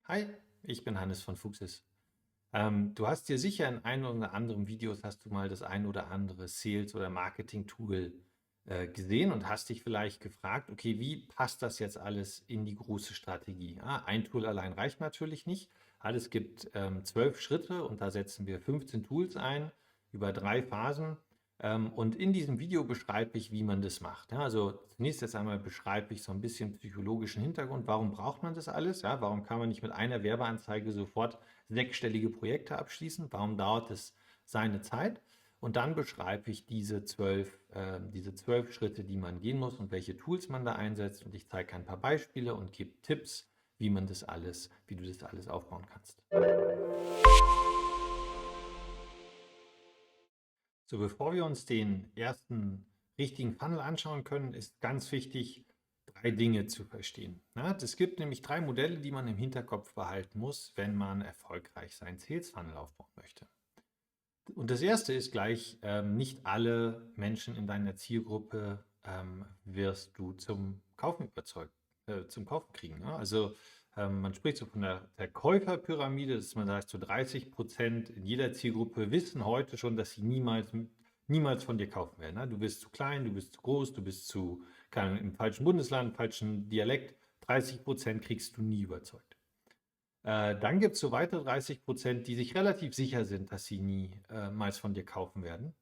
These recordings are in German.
Hi, ich bin Hannes von Fuchsis. Du hast dir sicher in ein oder anderen Videos hast du mal das ein oder andere Sales- oder Marketing-Tool gesehen und hast dich vielleicht gefragt, okay, wie passt das jetzt alles in die große Strategie? Ein Tool allein reicht natürlich nicht. Es gibt 12 Schritte und da setzen wir 15 Tools ein über 3 Phasen. Und in diesem Video beschreibe ich, wie man das macht. Ja, also zunächst jetzt einmal beschreibe ich so ein bisschen psychologischen Hintergrund. Warum braucht man das alles? Ja, warum kann man nicht mit einer Werbeanzeige sofort sechsstellige Projekte abschließen? Warum dauert es seine Zeit? Und dann beschreibe ich diese zwölf Schritte, die man gehen muss und welche Tools man da einsetzt. Und ich zeige ein paar Beispiele und gebe Tipps, wie du das alles aufbauen kannst. So, bevor wir uns den ersten richtigen Funnel anschauen können, ist ganz wichtig, 3 Dinge zu verstehen. Es gibt nämlich 3 Modelle, die man im Hinterkopf behalten muss, wenn man erfolgreich seinen Sales Funnel aufbauen möchte. Und das erste ist gleich, nicht alle Menschen in deiner Zielgruppe wirst du zum Kaufen kriegen. Ne? Also man spricht so von der Käuferpyramide, dass man sagt, so 30% in jeder Zielgruppe wissen heute schon, dass sie niemals von dir kaufen werden. Ne? Du bist zu klein, du bist zu groß, du bist keine Ahnung, im falschen Bundesland, falschen Dialekt. 30% kriegst du nie überzeugt. Dann gibt es so weitere 30%, die sich relativ sicher sind, dass sie niemals von dir kaufen werden.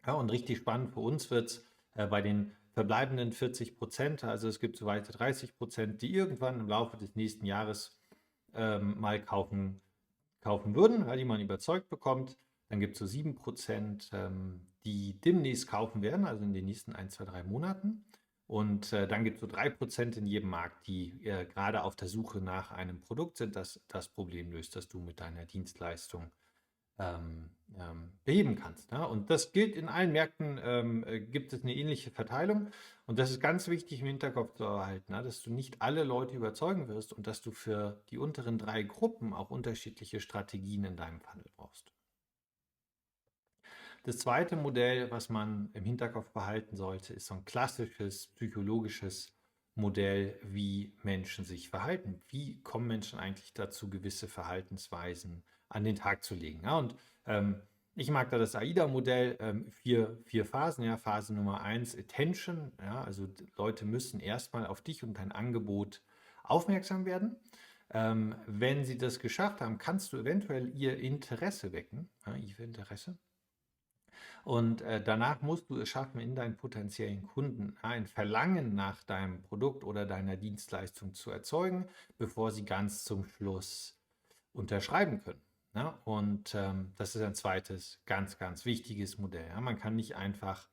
Ja, und richtig spannend für uns wird es bei den verbleibenden 40%. Also es gibt so weitere 30%, die irgendwann im Laufe des nächsten Jahres mal kaufen würden, ja, die man überzeugt bekommt. Dann gibt es so 7%, die demnächst kaufen werden, also in den nächsten 1, 2, 3 Monaten. Und dann gibt es so 3% in jedem Markt, die gerade auf der Suche nach einem Produkt sind, das das Problem löst, das du mit deiner Dienstleistung beheben kannst. Ja? Und das gilt in allen Märkten, gibt es eine ähnliche Verteilung. Und das ist ganz wichtig im Hinterkopf zu erhalten, ja? Dass du nicht alle Leute überzeugen wirst und dass du für die unteren 3 Gruppen auch unterschiedliche Strategien in deinem Funnel brauchst. Das zweite Modell, was man im Hinterkopf behalten sollte, ist so ein klassisches psychologisches Modell, wie Menschen sich verhalten. Wie kommen Menschen eigentlich dazu, gewisse Verhaltensweisen an den Tag zu legen? Ja, und ich mag da das AIDA-Modell, 4 Phasen. Ja. Phase Nummer 1, Attention. Ja, also Leute müssen erstmal auf dich und dein Angebot aufmerksam werden. Wenn sie das geschafft haben, kannst du eventuell ihr Interesse wecken. Ja, ihr Interesse. Und danach musst du es schaffen, in deinen potenziellen Kunden ein Verlangen nach deinem Produkt oder deiner Dienstleistung zu erzeugen, bevor sie ganz zum Schluss unterschreiben können. Ja? Und das ist ein zweites ganz, ganz wichtiges Modell. Ja? Man kann nicht einfach,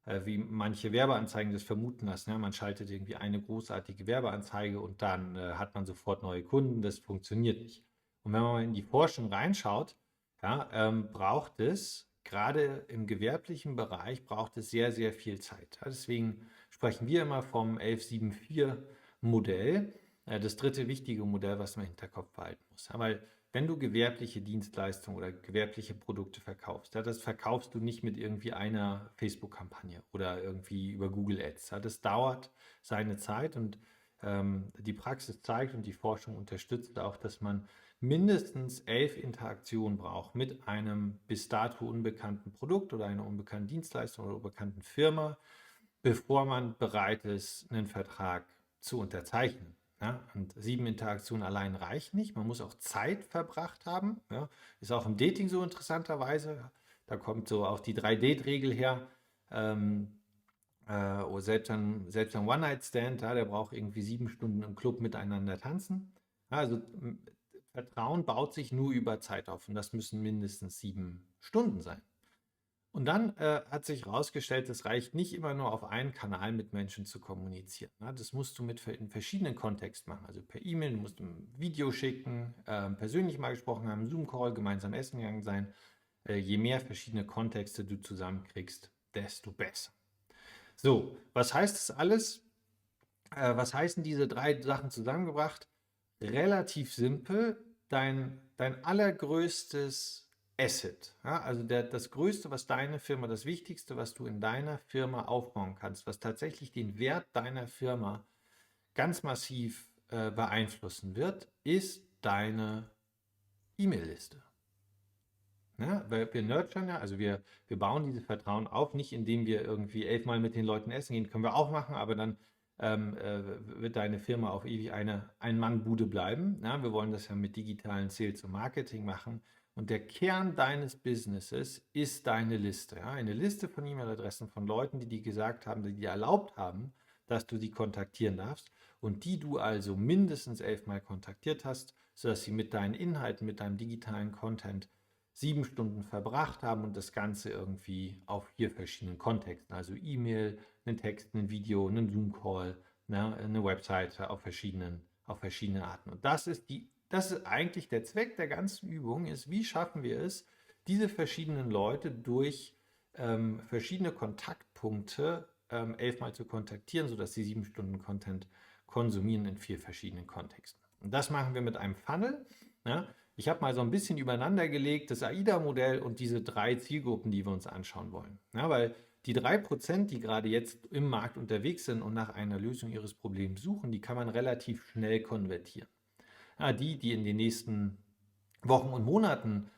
wie manche Werbeanzeigen das vermuten lassen, ja? Man schaltet irgendwie eine großartige Werbeanzeige und dann hat man sofort neue Kunden. Das funktioniert nicht. Und wenn man mal in die Forschung reinschaut, ja, braucht es gerade im gewerblichen Bereich braucht es sehr, sehr viel Zeit. Ja, deswegen sprechen wir immer vom 1174-Modell, das dritte wichtige Modell, was man im Hinterkopf behalten muss. Ja, weil wenn du gewerbliche Dienstleistungen oder gewerbliche Produkte verkaufst, ja, das verkaufst du nicht mit irgendwie einer Facebook-Kampagne oder irgendwie über Google Ads. Ja, das dauert seine Zeit und die Praxis zeigt und die Forschung unterstützt auch, dass man mindestens 11 Interaktionen braucht mit einem bis dato unbekannten Produkt oder einer unbekannten Dienstleistung oder unbekannten Firma, bevor man bereit ist, einen Vertrag zu unterzeichnen. Ja, und 7 Interaktionen allein reichen nicht. Man muss auch Zeit verbracht haben. Ja, ist auch im Dating so interessanterweise. Da kommt so auch die 3-Date-Regel her. Selbst ein One-Night-Stand, ja, der braucht irgendwie 7 Stunden im Club miteinander tanzen. Ja, also Vertrauen baut sich nur über Zeit auf und das müssen mindestens 7 Stunden sein. Und dann hat sich herausgestellt, es reicht nicht immer nur auf einen Kanal mit Menschen zu kommunizieren. Ja, das musst du in verschiedenen Kontexten machen. Also per E-Mail, du musst ein Video schicken, persönlich mal gesprochen haben, Zoom-Call, gemeinsam essen gegangen sein. Je mehr verschiedene Kontexte du zusammenkriegst, desto besser. So, was heißt das alles? Was heißen diese 3 Sachen zusammengebracht? Relativ simpel. Dein allergrößtes Asset, ja, also das Größte, was deine Firma, das Wichtigste, was du in deiner Firma aufbauen kannst, was tatsächlich den Wert deiner Firma ganz massiv beeinflussen wird, ist deine E-Mail-Liste. Ja, weil wir nurturen ja, also wir bauen dieses Vertrauen auf, nicht indem wir irgendwie 11-mal mit den Leuten essen gehen, können wir auch machen, aber dann wird deine Firma auf ewig eine Ein-Mann-Bude bleiben. Ja, wir wollen das ja mit digitalen Sales und Marketing machen. Und der Kern deines Businesses ist deine Liste. Ja? Eine Liste von E-Mail-Adressen von Leuten, die dir gesagt haben, die dir erlaubt haben, dass du sie kontaktieren darfst und die du also mindestens 11-mal kontaktiert hast, sodass sie mit deinen Inhalten, mit deinem digitalen Content 7 Stunden verbracht haben und das Ganze irgendwie auf 4 verschiedenen Kontexten, also E-Mail, einen Text, ein Video, einen Zoom-Call, ne, eine Webseite auf verschiedene Arten. Und das ist eigentlich der Zweck der ganzen Übung, ist, wie schaffen wir es, diese verschiedenen Leute durch verschiedene Kontaktpunkte 11-mal zu kontaktieren, sodass sie 7 Stunden Content konsumieren in 4 verschiedenen Kontexten. Und das machen wir mit einem Funnel. Ja? Ich habe mal so ein bisschen übereinander gelegt, das AIDA-Modell und diese 3 Zielgruppen, die wir uns anschauen wollen. Ja, weil die 3%, die gerade jetzt im Markt unterwegs sind und nach einer Lösung ihres Problems suchen, die kann man relativ schnell konvertieren. Ja, die in den nächsten Wochen und Monaten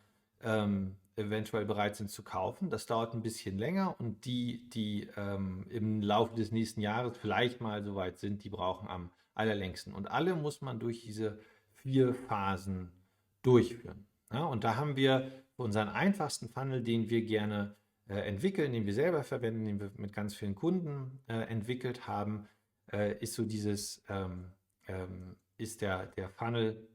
eventuell bereit sind zu kaufen, das dauert ein bisschen länger und die im Laufe des nächsten Jahres vielleicht mal so weit sind, die brauchen am allerlängsten. Und alle muss man durch diese 4 Phasen durchführen. Ja, und da haben wir unseren einfachsten Funnel, den wir gerne entwickeln, den wir selber verwenden, den wir mit ganz vielen Kunden entwickelt haben, ist so ist der Funnel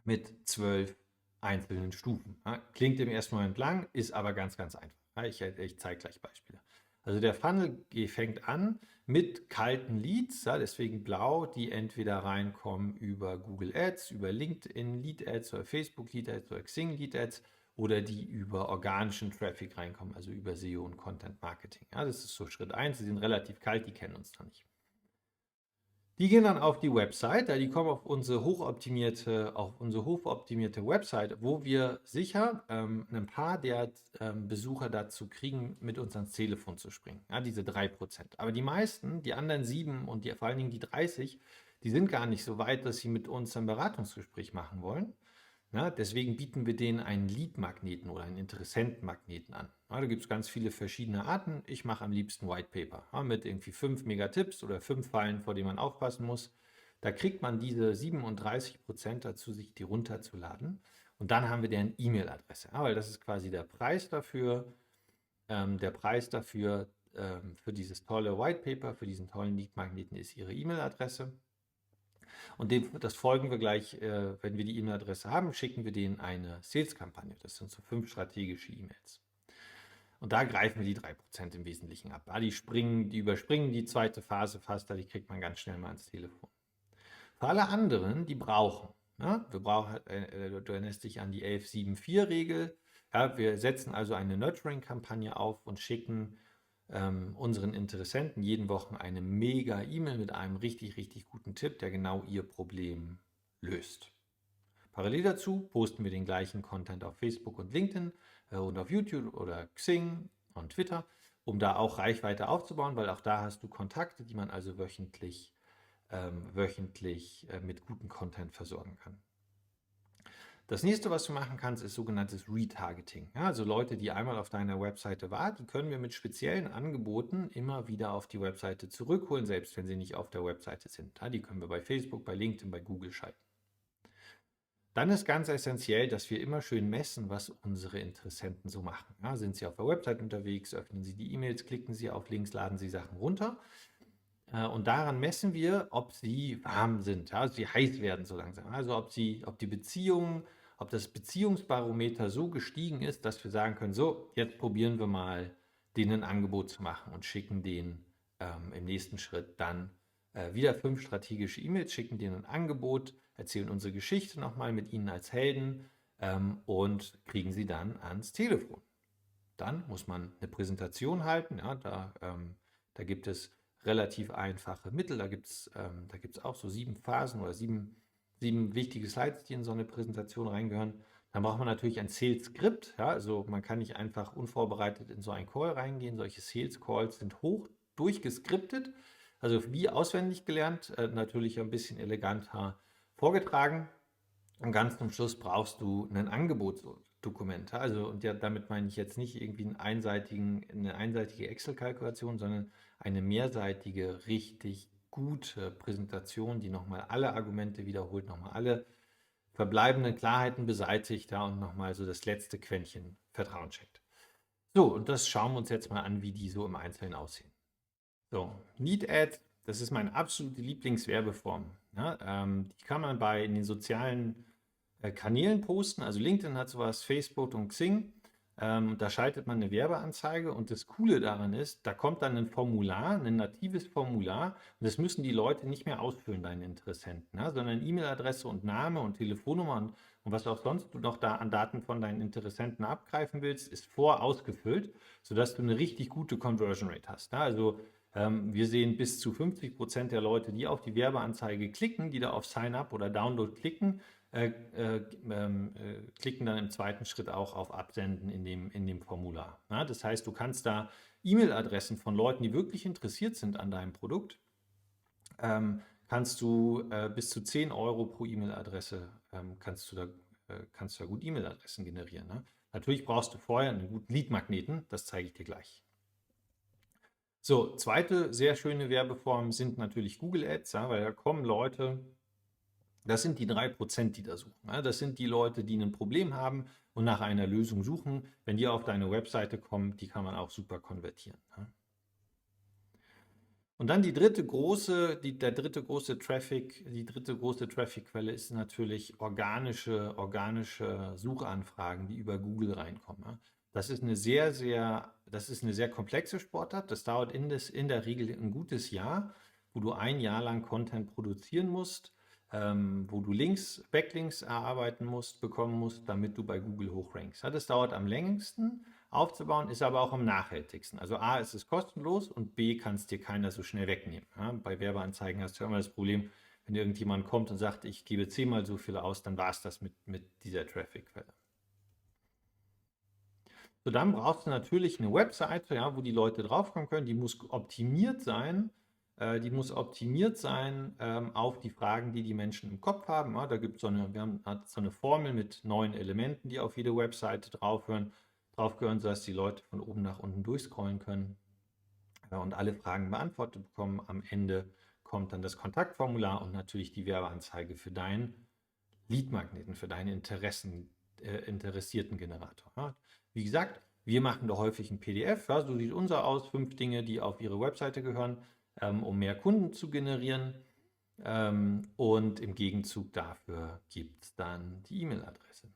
mit 12 einzelnen Stufen. Ja, klingt im ersten Moment lang, ist aber ganz, ganz einfach. Ja, ich zeige gleich Beispiele. Also der Funnel fängt an mit kalten Leads, ja, deswegen blau, die entweder reinkommen über Google Ads, über LinkedIn Lead Ads oder Facebook Lead Ads oder Xing Lead Ads oder die über organischen Traffic reinkommen, also über SEO und Content Marketing. Ja, das ist so Schritt 1, die sind relativ kalt, die kennen uns noch nicht. Die gehen dann auf die Website, die kommen auf unsere hochoptimierte Website, wo wir sicher ein paar der Besucher dazu kriegen, mit uns ans Telefon zu springen. Ja, diese 3%. Aber die meisten, die anderen 7 und vor allen Dingen die 30, die sind gar nicht so weit, dass sie mit uns ein Beratungsgespräch machen wollen. Ja, deswegen bieten wir denen einen Lead-Magneten oder einen Interessentenmagneten an. Ja, da gibt es ganz viele verschiedene Arten. Ich mache am liebsten White Paper mit irgendwie 5 Megatipps oder 5 Fallen, vor denen man aufpassen muss. Da kriegt man diese 37% dazu, sich die runterzuladen. Und dann haben wir deren E-Mail-Adresse, weil das ist quasi der Preis dafür. Für dieses tolle White Paper, für diesen tollen Lead-Magneten ist ihre E-Mail-Adresse. Und das folgen wir gleich, wenn wir die E-Mail-Adresse haben, schicken wir denen eine Sales-Kampagne. Das sind so 5 strategische E-Mails. Und da greifen wir die 3% im Wesentlichen ab. Die überspringen die zweite Phase fast, die kriegt man ganz schnell mal ans Telefon. Für alle anderen, die brauchen, ja, du erinnerst dich an die 11-7-4-Regel. Ja, wir setzen also eine Nurturing-Kampagne auf und schicken unseren Interessenten jeden Woche eine mega E-Mail mit einem richtig, richtig guten Tipp, der genau ihr Problem löst. Parallel dazu posten wir den gleichen Content auf Facebook und LinkedIn und auf YouTube oder Xing und Twitter, um da auch Reichweite aufzubauen, weil auch da hast du Kontakte, die man also wöchentlich mit gutem Content versorgen kann. Das nächste, was du machen kannst, ist sogenanntes Retargeting. Ja, also Leute, die einmal auf deiner Webseite waren, die können wir mit speziellen Angeboten immer wieder auf die Webseite zurückholen, selbst wenn sie nicht auf der Webseite sind. Ja, die können wir bei Facebook, bei LinkedIn, bei Google schalten. Dann ist ganz essentiell, dass wir immer schön messen, was unsere Interessenten so machen. Ja, sind sie auf der Website unterwegs, öffnen sie die E-Mails, klicken sie auf Links, laden sie Sachen runter. Und daran messen wir, ob sie warm sind, ja, also sie heiß werden so langsam. Also ob das Beziehungsbarometer so gestiegen ist, dass wir sagen können, so, jetzt probieren wir mal, denen ein Angebot zu machen und schicken denen im nächsten Schritt dann wieder 5 strategische E-Mails, schicken denen ein Angebot, erzählen unsere Geschichte nochmal mit ihnen als Helden und kriegen sie dann ans Telefon. Dann muss man eine Präsentation halten, ja, da gibt es relativ einfache Mittel, da gibt es auch so 7 Phasen oder 7 wichtige Slides, die in so eine Präsentation reingehören. Dann braucht man natürlich ein Sales-Skript, ja, also man kann nicht einfach unvorbereitet in so einen Call reingehen. Solche Sales-Calls sind hoch durchgeskriptet, also wie auswendig gelernt, natürlich ein bisschen eleganter vorgetragen. Und ganz zum Schluss brauchst du ein Angebotsdokument. Also, und ja, damit meine ich jetzt nicht irgendwie eine einseitige Excel-Kalkulation, sondern eine mehrseitige, richtig gute Präsentation, die nochmal alle Argumente wiederholt, nochmal alle verbleibenden Klarheiten beseitigt, ja, und nochmal so das letzte Quäntchen Vertrauen schenkt. So, und das schauen wir uns jetzt mal an, wie die so im Einzelnen aussehen. So, Lead Ad, das ist meine absolute Lieblingswerbeform. Ja, die kann man in den sozialen Kanälen posten. Also LinkedIn hat sowas, Facebook und Xing. Da schaltet man eine Werbeanzeige und das Coole daran ist, da kommt dann ein Formular, ein natives Formular und das müssen die Leute nicht mehr ausfüllen, deine Interessenten, ja, sondern E-Mail-Adresse und Name und Telefonnummer und was auch sonst du noch da an Daten von deinen Interessenten abgreifen willst, ist vorausgefüllt, sodass du eine richtig gute Conversion Rate hast. Ja. Also wir sehen bis zu 50% der Leute, die auf die Werbeanzeige klicken, die da auf Sign Up oder Download klicken, klicken dann im zweiten Schritt auch auf Absenden in dem Formular. Ja, das heißt, du kannst da E-Mail-Adressen von Leuten, die wirklich interessiert sind an deinem Produkt, kannst du bis zu 10 Euro pro E-Mail-Adresse kannst du da gut E-Mail-Adressen generieren. Ne? Natürlich brauchst du vorher einen guten Lead-Magneten, das zeige ich dir gleich. So, zweite sehr schöne Werbeform sind natürlich Google Ads, ja, weil da kommen Leute, das sind die 3%, die da suchen. Ja. Das sind die Leute, die ein Problem haben und nach einer Lösung suchen. Wenn die auf deine Webseite kommen, die kann man auch super konvertieren. Ja. Und dann die dritte große Traffic-Quelle ist natürlich organische Suchanfragen, die über Google reinkommen. Ja. Das ist eine sehr komplexe Sportart. Das dauert in der Regel ein gutes Jahr, wo du ein Jahr lang Content produzieren musst, wo du Backlinks bekommen musst, damit du bei Google hochrankst. Ja, das dauert am längsten aufzubauen, ist aber auch am nachhaltigsten. Also A, ist es kostenlos und B, kann es dir keiner so schnell wegnehmen. Ja, bei Werbeanzeigen hast du immer das Problem, wenn irgendjemand kommt und sagt, ich gebe 10-mal so viel aus, dann war es das mit dieser Traffic-Quelle. So, dann brauchst du natürlich eine Webseite, ja, wo die Leute draufkommen können. Die muss optimiert sein. Die muss optimiert sein auf die Fragen, die die Menschen im Kopf haben. Ja, da gibt es so eine Formel mit 9 Elementen, die auf jede Webseite draufgehören, sodass die Leute von oben nach unten durchscrollen können und alle Fragen beantwortet bekommen. Am Ende kommt dann das Kontaktformular und natürlich die Werbeanzeige für deinen Lead-Magneten, für deinen interessierten Generator. Ja. Wie gesagt, wir machen da häufig ein PDF. Ja, so sieht unser aus. 5 Dinge, die auf Ihre Webseite gehören, um mehr Kunden zu generieren. Und im Gegenzug dafür gibt es dann die E-Mail-Adresse.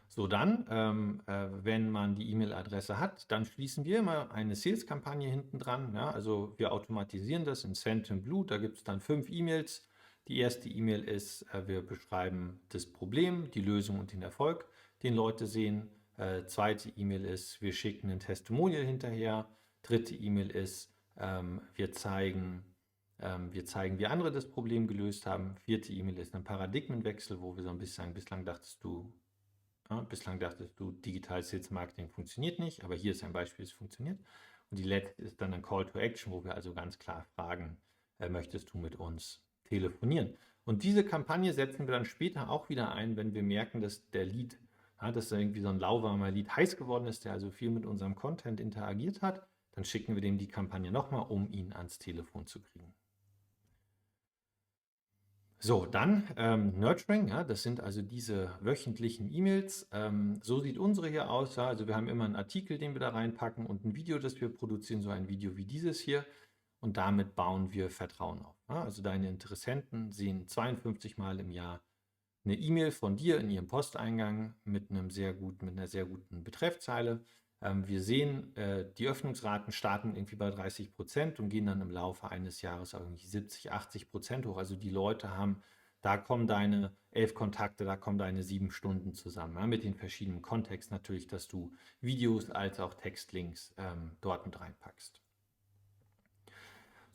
So, dann, wenn man die E-Mail-Adresse hat, dann schließen wir immer eine Sales-Kampagne hinten dran. Ja? Also wir automatisieren das in Sendinblue. Da gibt es dann 5 E-Mails. Die erste E-Mail ist, wir beschreiben das Problem, die Lösung und den Erfolg, den Leute sehen. Zweite E-Mail ist, wir schicken ein Testimonial hinterher. Dritte E-Mail ist, wir zeigen, wie andere das Problem gelöst haben. Vierte E-Mail ist ein Paradigmenwechsel, wo wir so ein bisschen sagen, bislang dachtest du, Digital Sales Marketing funktioniert nicht, aber hier ist ein Beispiel, es funktioniert. Und die letzte ist dann ein Call to Action, wo wir also ganz klar fragen, möchtest du mit uns telefonieren? Und diese Kampagne setzen wir dann später auch wieder ein, wenn wir merken, dass der Lead, dass da irgendwie so ein lauwarmer Lead heiß geworden ist, der also viel mit unserem Content interagiert hat, dann schicken wir dem die Kampagne nochmal, um ihn ans Telefon zu kriegen. So, dann Nurturing, ja, das sind also diese wöchentlichen E-Mails. So sieht unsere hier aus. Ja, also wir haben immer einen Artikel, den wir da reinpacken und ein Video, das wir produzieren, so ein Video wie dieses hier. Und damit bauen wir Vertrauen auf. Ja, also deine Interessenten sehen 52 Mal im Jahr eine E-Mail von dir in ihrem Posteingang mit einer sehr guten Betreffzeile. Wir sehen, die Öffnungsraten starten irgendwie bei 30% und gehen dann im Laufe eines Jahres irgendwie 70-80% hoch. Also die Leute haben, da kommen deine 11 Kontakte, da kommen deine 7 Stunden zusammen. Ja, mit den verschiedenen Kontexten natürlich, dass du Videos als auch Textlinks dort mit reinpackst.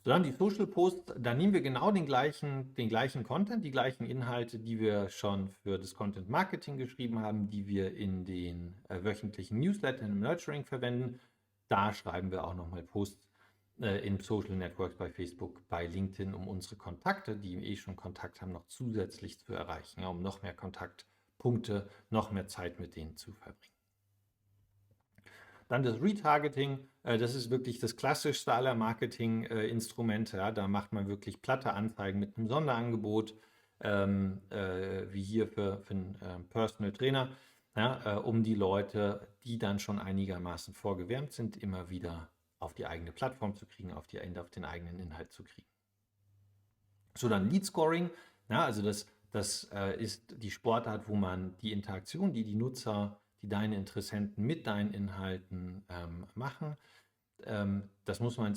So, dann die Social Posts, da nehmen wir genau den gleichen Content, die gleichen Inhalte, die wir schon für das Content Marketing geschrieben haben, die wir in den wöchentlichen Newslettern im Nurturing verwenden. Da schreiben wir auch nochmal Posts in Social Networks, bei Facebook, bei LinkedIn, um unsere Kontakte, die schon Kontakt haben, noch zusätzlich zu erreichen, ja, um noch mehr Kontaktpunkte, noch mehr Zeit mit denen zu verbringen. Dann das Retargeting, das ist wirklich das klassischste aller Marketing-Instrumente. Ja. Da macht man wirklich platte Anzeigen mit einem Sonderangebot, wie hier für einen Personal Trainer, ja, um die Leute, die dann schon einigermaßen vorgewärmt sind, immer wieder auf die eigene Plattform zu kriegen, auf den eigenen Inhalt zu kriegen. So, dann Lead Scoring, ja, also das ist die Sportart, wo man die Interaktion, die Nutzer, die deine Interessenten mit deinen Inhalten machen, das muss man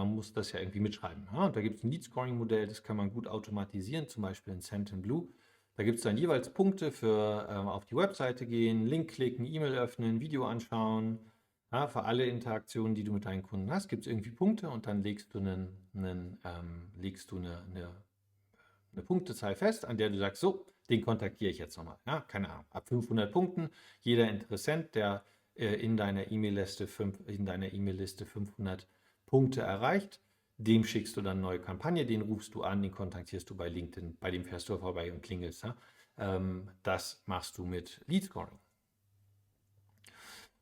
muss das ja irgendwie mitschreiben. Ja? Und da gibt es ein Lead-Scoring-Modell, das kann man gut automatisieren, zum Beispiel in Sendinblue. Da gibt es dann jeweils Punkte für auf die Webseite gehen, Link klicken, E-Mail öffnen, Video anschauen. Ja, für alle Interaktionen, die du mit deinen Kunden hast, gibt es irgendwie Punkte und dann legst du eine Punktezahl fest, an der du sagst, so, den kontaktiere ich jetzt nochmal. Ja, keine Ahnung, ab 500 Punkten, jeder Interessent, der in deiner E-Mail-Liste 500 Punkte erreicht, dem schickst du dann eine neue Kampagne, den rufst du an, den kontaktierst du bei LinkedIn, bei dem fährst du vorbei und klingelst. Ja? Das machst du mit Lead Scoring.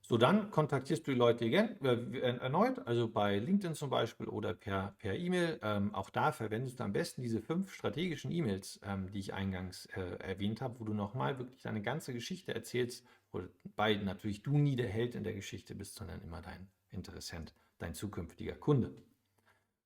So, dann kontaktierst du die Leute erneut, also bei LinkedIn zum Beispiel oder per E-Mail. Auch da verwendest du am besten diese 5 strategischen E-Mails, die ich eingangs erwähnt habe, wo du nochmal wirklich deine ganze Geschichte erzählst, wobei natürlich du nie der Held in der Geschichte bist, sondern immer dein Interessent, dein zukünftiger Kunde.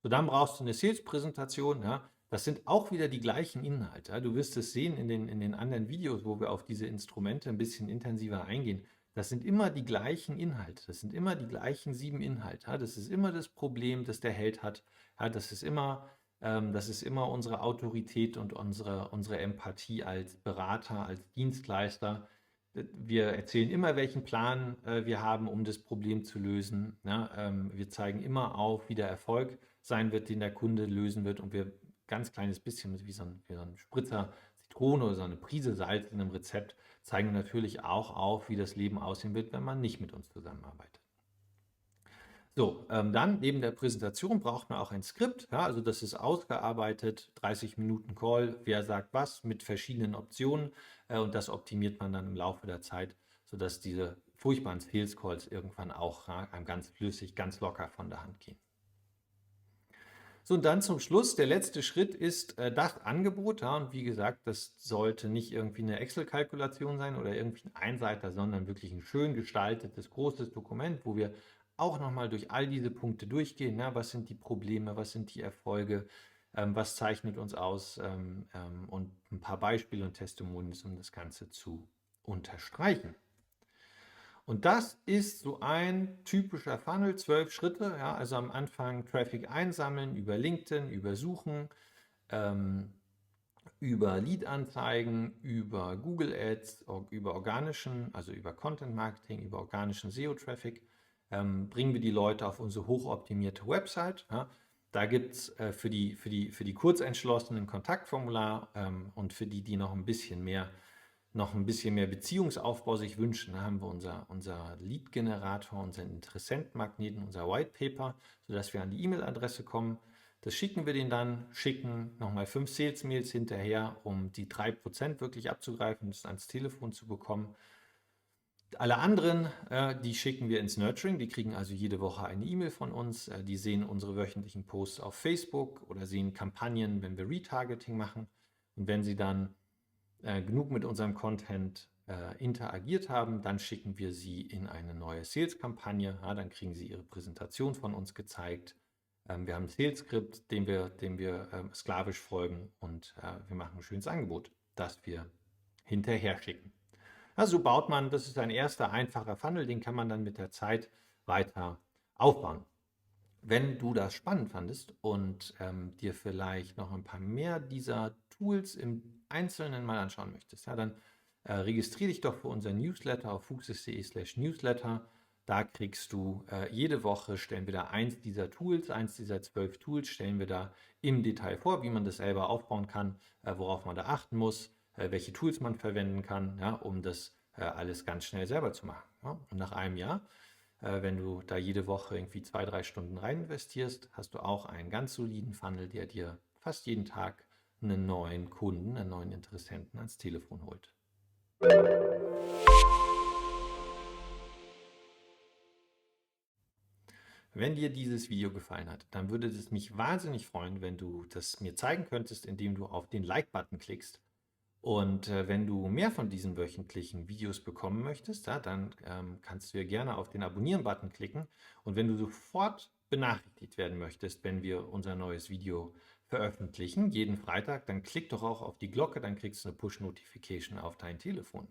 So, dann brauchst du eine Sales-Präsentation. Ja? Das sind auch wieder die gleichen Inhalte. Ja? Du wirst es sehen in den anderen Videos, wo wir auf diese Instrumente ein bisschen intensiver eingehen. Das sind immer die gleichen Inhalte. Das sind immer die gleichen 7 Inhalte. Ja? Das ist immer das Problem, das der Held hat. Ja? Das ist immer unsere Autorität und unsere Empathie als Berater, als Dienstleister. Wir erzählen immer, welchen Plan wir haben, um das Problem zu lösen. Ja? Wir zeigen immer auf, wie der Erfolg sein wird, den der Kunde lösen wird, und wir ganz kleines bisschen wie so ein Spritzer Zitrone oder so eine Prise Salz in einem Rezept zeigen wir natürlich auch auf, wie das Leben aussehen wird, wenn man nicht mit uns zusammenarbeitet. So, dann neben der Präsentation braucht man auch ein Skript. Ja, also das ist ausgearbeitet, 30 Minuten Call, wer sagt was mit verschiedenen Optionen, und das optimiert man dann im Laufe der Zeit, sodass diese furchtbaren Sales Calls irgendwann auch einem ganz flüssig, ganz locker von der Hand gehen. So, und dann zum Schluss, der letzte Schritt ist das Angebot. Ja, und wie gesagt, das sollte nicht irgendwie eine Excel-Kalkulation sein oder irgendwie ein Einseiter, sondern wirklich ein schön gestaltetes, großes Dokument, wo wir auch nochmal durch all diese Punkte durchgehen. Ja, was sind die Probleme, was sind die Erfolge, was zeichnet uns aus, und ein paar Beispiele und Testimonials, um das Ganze zu unterstreichen. Und das ist so ein typischer Funnel, 12 Schritte. Ja, also am Anfang Traffic einsammeln über LinkedIn, über Suchen, über Lead-Anzeigen, über Google Ads, über über Content Marketing, über organischen SEO-Traffic, bringen wir die Leute auf unsere hochoptimierte Website. Ja. Da gibt es für die Kurzentschlossenen ein Kontaktformular, und für die noch ein bisschen mehr Beziehungsaufbau sich wünschen, da haben wir unser Lead-Generator, unseren Interessentenmagneten, unser White Paper, sodass wir an die E-Mail-Adresse kommen. Das schicken wir denen dann, schicken nochmal 5 Sales-Mails hinterher, um die 3% wirklich abzugreifen, das ans Telefon zu bekommen. Alle anderen, die schicken wir ins Nurturing, die kriegen also jede Woche eine E-Mail von uns, die sehen unsere wöchentlichen Posts auf Facebook oder sehen Kampagnen, wenn wir Retargeting machen. Und wenn sie dann genug mit unserem Content interagiert haben, dann schicken wir sie in eine neue Sales-Kampagne. Ja, dann kriegen sie ihre Präsentation von uns gezeigt. Wir haben ein Sales-Skript, dem wir sklavisch folgen, und wir machen ein schönes Angebot, das wir hinterher schicken. Also so baut man, das ist ein erster einfacher Funnel, den kann man dann mit der Zeit weiter aufbauen. Wenn du das spannend fandest und dir vielleicht noch ein paar mehr dieser Tools im Einzelnen mal anschauen möchtest, ja, dann registriere dich doch für unseren Newsletter auf fuchsis.de/newsletter. Da kriegst du jede Woche, stellen wir da eins dieser 12 Tools, stellen wir da im Detail vor, wie man das selber aufbauen kann, worauf man da achten muss, welche Tools man verwenden kann, ja, um das alles ganz schnell selber zu machen. Ja. Und nach einem Jahr Wenn du da jede Woche irgendwie 2, 3 Stunden rein investierst, hast du auch einen ganz soliden Funnel, der dir fast jeden Tag einen neuen Kunden, einen neuen Interessenten ans Telefon holt. Wenn dir dieses Video gefallen hat, dann würde es mich wahnsinnig freuen, wenn du das mir zeigen könntest, indem du auf den Like-Button klickst. Und wenn du mehr von diesen wöchentlichen Videos bekommen möchtest, ja, dann kannst du ja gerne auf den Abonnieren-Button klicken. Und wenn du sofort benachrichtigt werden möchtest, wenn wir unser neues Video veröffentlichen, jeden Freitag, dann klick doch auch auf die Glocke, dann kriegst du eine Push-Notification auf dein Telefon.